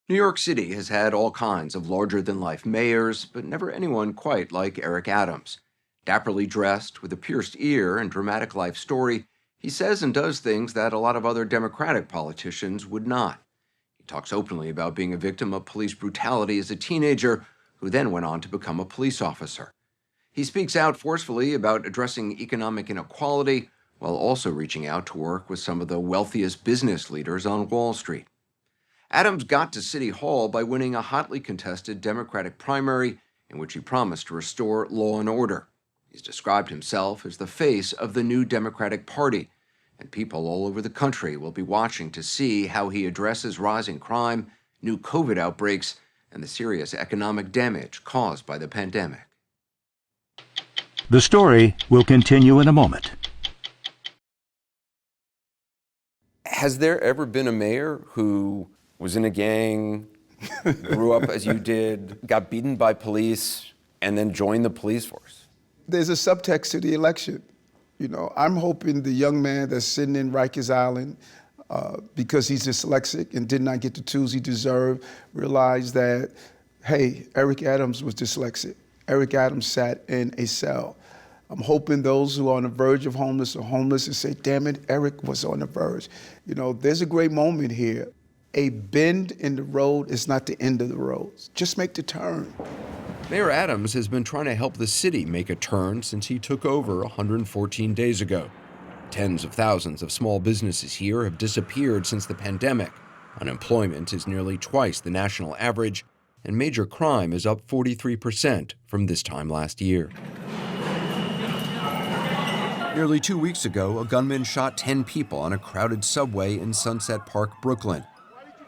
New York City has had all kinds of larger-than-life mayors, but never anyone quite like Eric Adams. Dapperly dressed, with a pierced ear and dramatic life story, he says and does things that a lot of other Democratic politicians would not. He talks openly about being a victim of police brutality as a teenager, who then went on to become a police officer. He speaks out forcefully about addressing economic inequality, while also reaching out to work with some of the wealthiest business leaders on Wall Street. Adams got to City Hall by winning a hotly contested Democratic primary in which he promised to restore law and order. He's described himself as the face of the new Democratic Party, and people all over the country will be watching to see how he addresses rising crime, new COVID outbreaks, and the serious economic damage caused by the pandemic. The story will continue in a moment. Has there ever been a mayor who was in a gang, grew up as you did, got beaten by police, and then joined the police force? There's a subtext to the election. I'm hoping the young man that's sitting in Rikers Island, because he's dyslexic and did not get the tools he deserved, realize that, hey, Eric Adams was dyslexic. Eric Adams sat in a cell. I'm hoping those who are on the verge of homeless are homeless and say, damn it, Eric was on the verge. There's a great moment here. A bend in the road is not the end of the road. Just make the turn. Mayor Adams has been trying to help the city make a turn since he took over 114 days ago. Tens of thousands of small businesses here have disappeared since the pandemic. Unemployment is nearly twice the national average, and major crime is up 43% from this time last year. Nearly 2 weeks ago, a gunman shot 10 people on a crowded subway in Sunset Park, Brooklyn.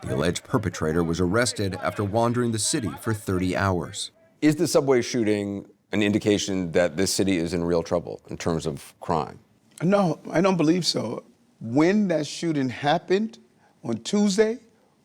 The alleged perpetrator was arrested after wandering the city for 30 hours. Is the subway shooting an indication that this city is in real trouble in terms of crime? No, I don't believe so. When that shooting happened on Tuesday,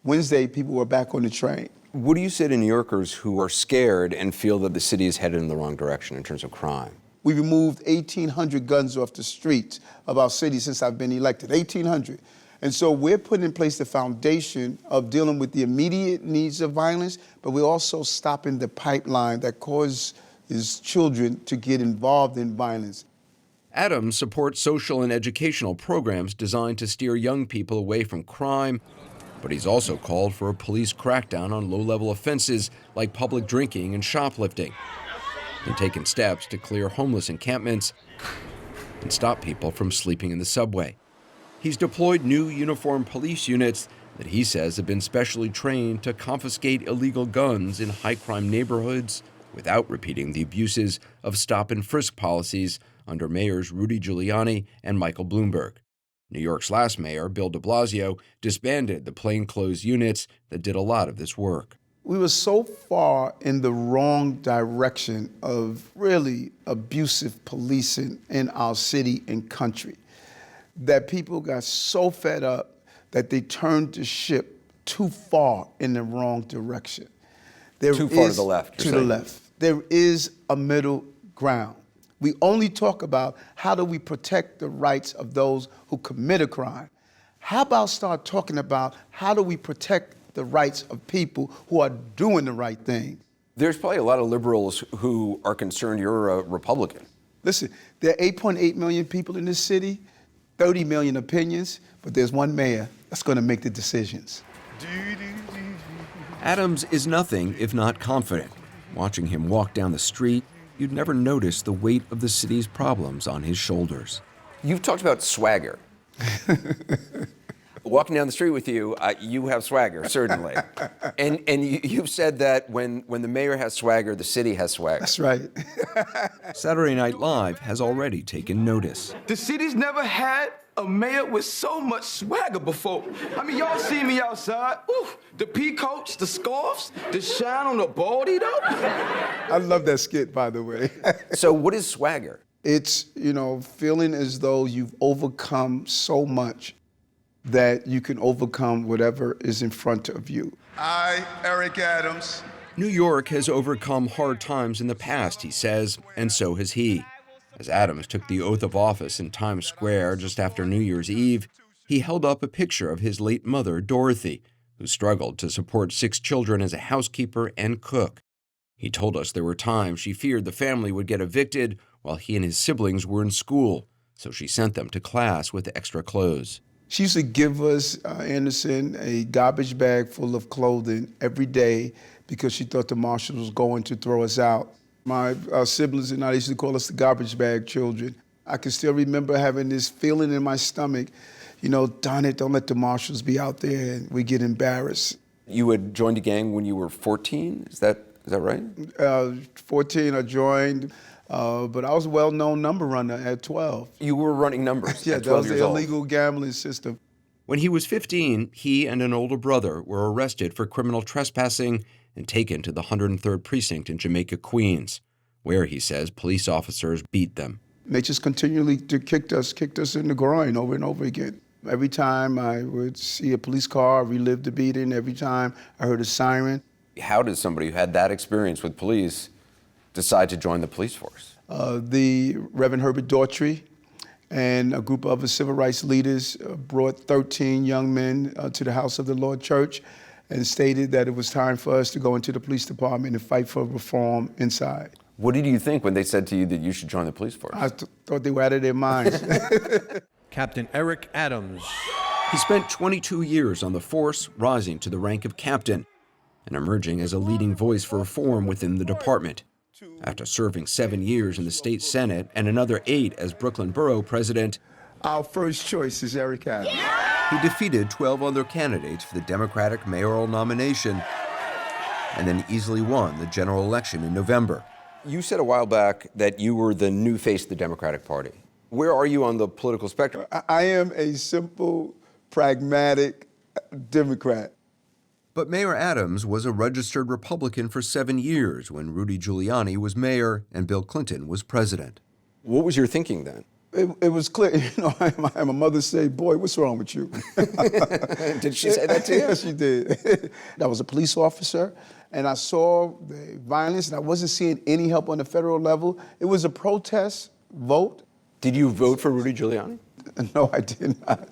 Wednesday, people were back on the train. What do you say to New Yorkers who are scared and feel that the city is headed in the wrong direction in terms of crime? We removed 1,800 guns off the streets of our city since I've been elected, 1,800. And so we're putting in place the foundation of dealing with the immediate needs of violence, but we're also stopping the pipeline that causes children to get involved in violence. Adams supports social and educational programs designed to steer young people away from crime, but he's also called for a police crackdown on low-level offenses like public drinking and shoplifting, and taken steps to clear homeless encampments and stop people from sleeping in the subway. He's deployed new uniformed police units that he says have been specially trained to confiscate illegal guns in high-crime neighborhoods without repeating the abuses of stop-and-frisk policies under mayors Rudy Giuliani and Michael Bloomberg. New York's last mayor, Bill de Blasio, disbanded the plainclothes units that did a lot of this work. We were so far in the wrong direction of really abusive policing in our city and country that people got so fed up that they turned the ship too far in the wrong direction. Too far to the left, To the left. There is a middle ground. We only talk about how do we protect the rights of those who commit a crime. How about start talking about how do we protect the rights of people who are doing the right thing? There's probably a lot of liberals who are concerned you're a Republican. Listen, there are 8.8 million people in this city, 30 million opinions, but there's one mayor that's going to make the decisions. Adams is nothing if not confident. Watching him walk down the street, you'd never notice the weight of the city's problems on his shoulders. You've talked about swagger. Walking down the street with you, you have swagger, certainly. And you've said that when the mayor has swagger, the city has swagger. That's right. Saturday Night Live has already taken notice. The city's never had a mayor with so much swagger before. I mean, y'all see me outside. Ooh, the peacoats, the scarves, the shine on the baldy, though. I love that skit, by the way. So what is swagger? It's, feeling as though you've overcome so much that you can overcome whatever is in front of you. I, Eric Adams. New York has overcome hard times in the past, he says, and so has he. As Adams took the oath of office in Times Square just after New Year's Eve, he held up a picture of his late mother, Dorothy, who struggled to support 6 children as a housekeeper and cook. He told us there were times she feared the family would get evicted while he and his siblings were in school, so she sent them to class with extra clothes. She used to give us, Anderson, a garbage bag full of clothing every day because she thought the marshals was going to throw us out. My siblings and I used to call us the garbage bag children. I can still remember having this feeling in my stomach, you know, darn it, don't let the marshals be out there and we get embarrassed. You had joined a gang when you were 14? Is that right? 14 I joined, but I was a well-known number runner at 12. You were running numbers Yeah, at that 12 was years the old. illegal gambling system. When he was 15, he and an older brother were arrested for criminal trespassing and taken to the 103rd Precinct in Jamaica, Queens, where, he says, police officers beat them. They just continually kicked us in the groin over and over again. Every time I would see a police car, I relived the beating. Every time I heard a siren. How does somebody who had that experience with police decide to join the police force? The Reverend Herbert Daughtry and a group of other civil rights leaders brought 13 young men to the House of the Lord Church and stated that it was time for us to go into the police department and fight for reform inside. What did you think when they said to you that you should join the police force? I thought they were out of their minds. Captain Eric Adams. He spent 22 years on the force, rising to the rank of captain and emerging as a leading voice for reform within the department. After serving 7 years in the state Senate and another 8 as Brooklyn Borough president, Our first choice is Eric Adams. he defeated 12 other candidates for the Democratic mayoral nomination and then easily won the general election in November. You said a while back that you were the new face of the Democratic Party. Where are you on the political spectrum? I am a simple, pragmatic Democrat. But Mayor Adams was a registered Republican for 7 years when Rudy Giuliani was mayor and Bill Clinton was president. What was your thinking then? It was clear, you know, my mother said, boy, what's wrong with you? Did she say that to you? Yes, she did. I was a police officer, and I saw the violence, and I wasn't seeing any help on the federal level. It was a protest vote. Did you vote for Rudy Giuliani? No, I did not.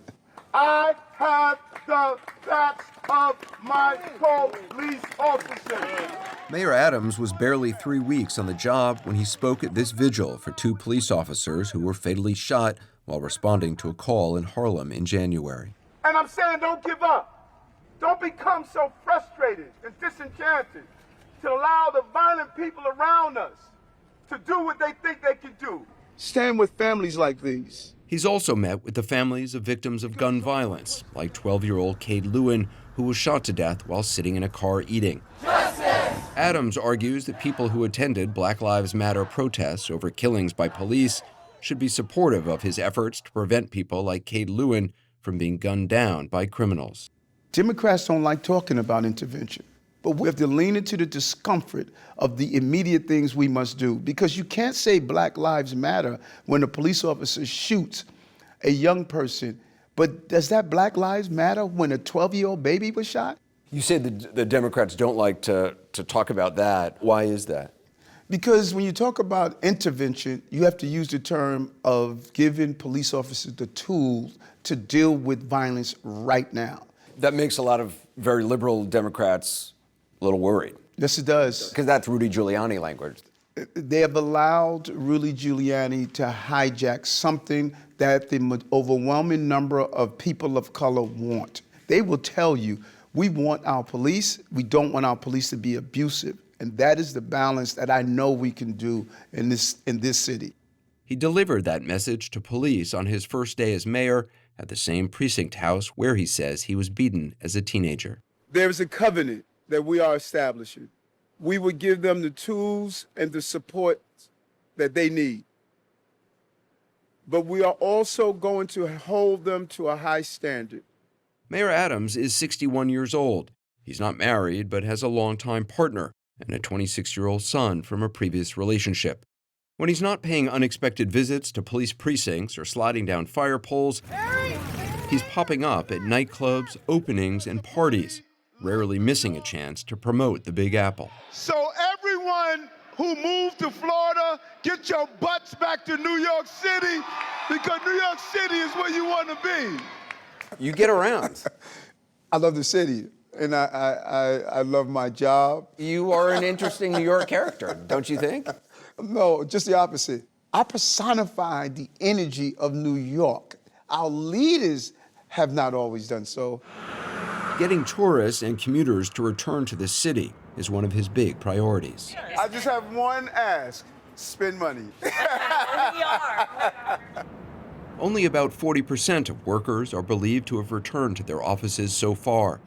I have the backs of my police officers. Mayor Adams was barely 3 weeks on the job when he spoke at this vigil for 2 police officers who were fatally shot while responding to a call in Harlem in January. And I'm saying don't give up. Don't become so frustrated and disenchanted to allow the violent people around us to do what they think they can do. Stand with families like these. He's also met with the families of victims of gun violence, like 12-year-old Cade Lewin, who was shot to death while sitting in a car eating. Justice! Adams argues that people who attended Black Lives Matter protests over killings by police should be supportive of his efforts to prevent people like Cade Lewin from being gunned down by criminals. Democrats don't like talking about intervention, but we have to lean into the discomfort of the immediate things we must do, because you can't say Black Lives Matter when a police officer shoots a young person. But does that Black Lives Matter when a 12-year-old baby was shot? You say the Democrats don't like to talk about that. Why is that? Because when you talk about intervention, you have to use the term of giving police officers the tools to deal with violence right now. That makes a lot of very liberal Democrats a little worried. Yes, it does. Because that's Rudy Giuliani language. They have allowed Rudy Giuliani to hijack something that the overwhelming number of people of color want. They will tell you, we want our police, we don't want our police to be abusive. And that is the balance that I know we can do in this city. He delivered that message to police on his first day as mayor at the same precinct house where he says he was beaten as a teenager. There is a covenant that we are establishing. We will give them the tools and the support that they need. But we are also going to hold them to a high standard. Mayor Adams is 61 years old. He's not married, but has a longtime partner and a 26-year-old son from a previous relationship. When he's not paying unexpected visits to police precincts or sliding down fire poles, he's popping up at nightclubs, openings, and parties, rarely missing a chance to promote the Big Apple. So everyone who moved to Florida, get your butts back to New York City, because New York City is where you want to be. You get around. I love the city. And I love my job. You are an interesting New York character, don't you think? No, just the opposite. I personify the energy of New York. Our leaders have not always done so. Getting tourists and commuters to return to the city is one of his big priorities. I just have one ask: spend money. Only about 40% of workers are believed to have returned to their offices so far.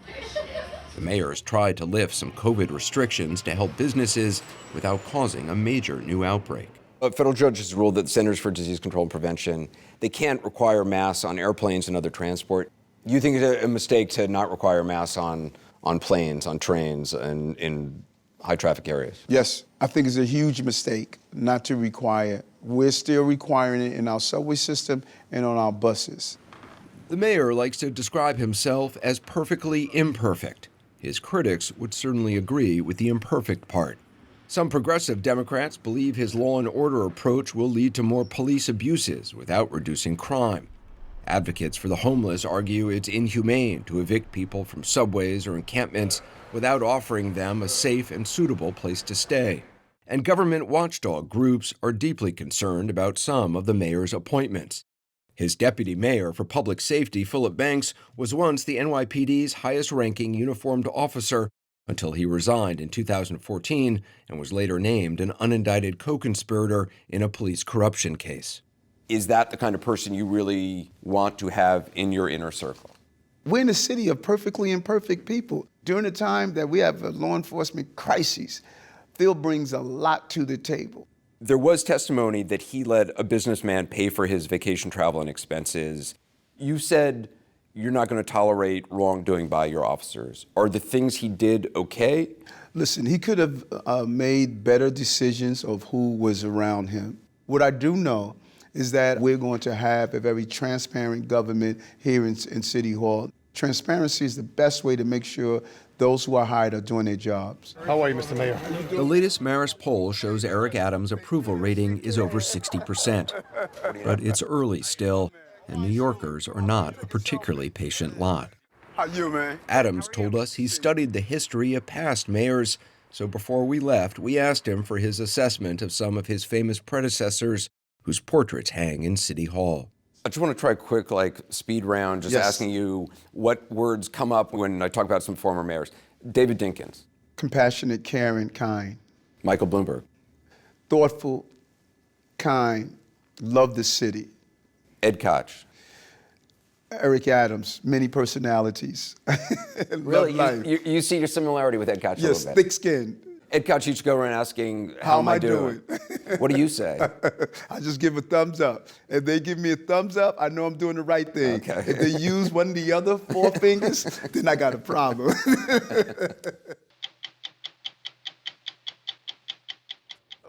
The mayor has tried to lift some COVID restrictions to help businesses without causing a major new outbreak. A federal judge has ruled that the Centers for Disease Control and Prevention, they can't require masks on airplanes and other transport. You think it's a mistake to not require masks on planes, on trains, and in high-traffic areas? Yes, I think it's a huge mistake not to require it. We're still requiring it in our subway system and on our buses. The mayor likes to describe himself as perfectly imperfect. His critics would certainly agree with the imperfect part. Some progressive Democrats believe his law and order approach will lead to more police abuses without reducing crime. Advocates for the homeless argue it's inhumane to evict people from subways or encampments without offering them a safe and suitable place to stay. And government watchdog groups are deeply concerned about some of the mayor's appointments. His deputy mayor for public safety, Philip Banks, was once the NYPD's highest-ranking uniformed officer until he resigned in 2014 and was later named an unindicted co-conspirator in a police corruption case. Is that the kind of person you really want to have in your inner circle? We're in a city of perfectly imperfect people. During the time that we have a law enforcement crisis, Phil brings a lot to the table. There was testimony that he let a businessman pay for his vacation travel and expenses. You said you're not going to tolerate wrongdoing by your officers. Are the things he did okay? Listen, he could have made better decisions of who was around him. What I do know is that we're going to have a very transparent government here in City Hall. Transparency is the best way to make sure those who are hired are doing their jobs. How are you, Mr. Mayor? The latest Marist poll shows Eric Adams' approval rating is over 60%. But it's early still, and New Yorkers are not a particularly patient lot. How you, man? Adams told us he studied the history of past mayors, so before we left, we asked him for his assessment of some of his famous predecessors whose portraits hang in City Hall. I just want to try a quick speed round, just asking you what words come up when I talk about some former mayors. David Dinkins. Compassionate, caring, kind. Michael Bloomberg. Thoughtful, kind, love the city. Ed Koch. Eric Adams, many personalities. Really? Love life. You see your similarity with Ed Koch a Yes, little bit? thick skin. Ed Koch used to go around asking, How am I doing? What do you say? I just give a thumbs up. If they give me a thumbs up, I know I'm doing the right thing. Okay. If they use one of the other four fingers, then I got a problem.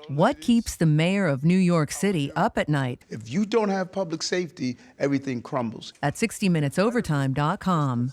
What keeps the mayor of New York City up at night? If you don't have public safety, everything crumbles. At 60minutesovertime.com.